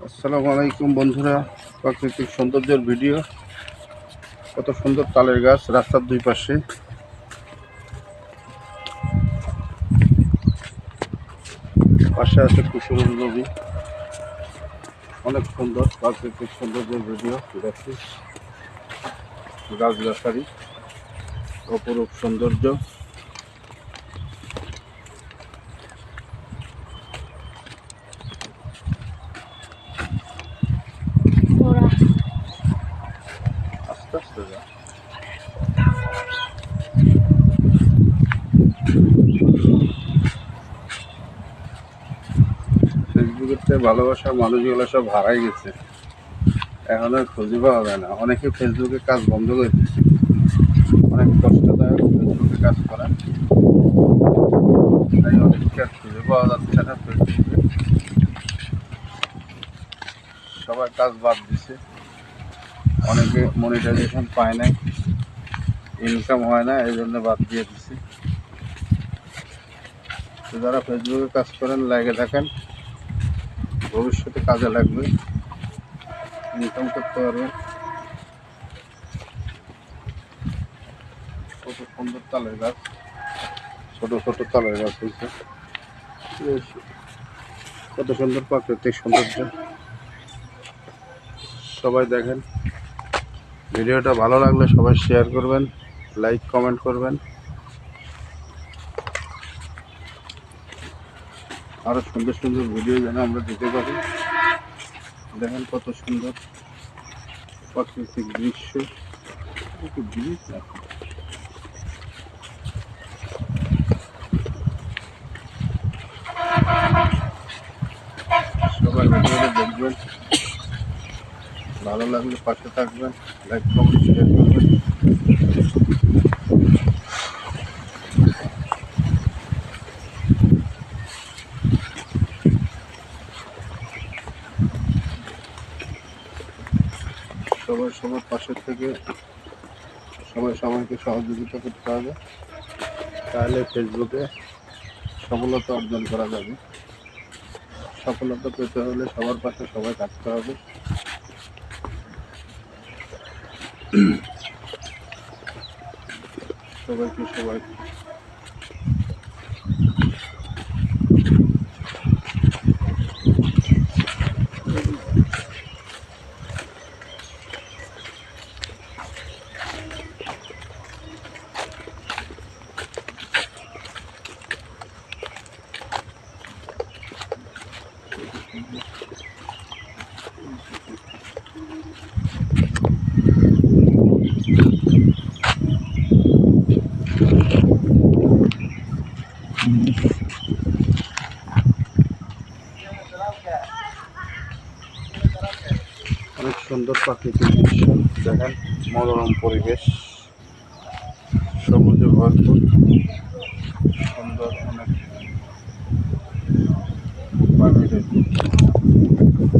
আসসালামু আলাইকুম বন্ধুরা, প্রাকৃতিক সৌন্দর্যের ভিডিও। কত সুন্দর তালের গাছ রাস্তার দুই পাশে। পাশে আছে কুসুমের নদী। অনেক সুন্দর প্রাকৃতিক সৌন্দর্যের ভিডিও দেখছি। গাছগাছালি, অপরূপ সৌন্দর্য। আস্তে আস্তে যা। ফেসবুকের ভালোবাসার মানুষগুলো সব হারাই গেছে, এখন আর খুঁজে পাওয়া যায় না। অনেকে ফেসবুকে কাজ বন্ধ করে দিচ্ছে। অনেক কষ্টদায়ক ফেসবুকে কাজ করা, তাই অনেককে আর খুঁজে পাওয়া যাচ্ছে না ফেসবুকে। সবাই কাজ বাদ দিছে। অনেকে মনিটাইজেশন পায় নাই, ইনকাম হয় না, এই জন্য বাদ দিয়ে দিছি। তো যারা ফেসবুকে কাজ করেন, লাগে থাকেন, ভবিষ্যতে কাজে লাগবে, ইনকাম করতে পারবেন। কত সুন্দর তালের গাছ, ছোট ছোট তালের গাছ হয়েছে। কত সুন্দর প্রাকৃতিক সৌন্দর্য। সবাই দেখেন, ভিডিওটা ভালো লাগলে সবাই শেয়ার করবেন, লাইক কমেন্ট করবেন। আরো সুন্দর সুন্দর ভিডিও যেন আমরা দিতে পারি। দেখেন কত সুন্দর প্রাকৃতিক দৃশ্য। ব্রিজ না, সবাই ভিডিওটা দেখবেন, ভালো লাগলে পাশে থাকবেন, লাইক কমেন্ট শেয়ার করবেন। সবাই সবার পাশে থেকে সবাই সবাইকে সহযোগিতা করতে হবে, তাহলে ফেসবুকে সফলতা অর্জন করা যাবে। সফলতা পেতে হলে সবার পাশে সবাই থাকতে হবে। সবাই অনেক সুন্দর প্রাকৃতিক দৃশ্য দেখেন, মনোরম পরিবেশ, সবুজে ভরপুর, সুন্দর অনেক প্রাকৃতিক।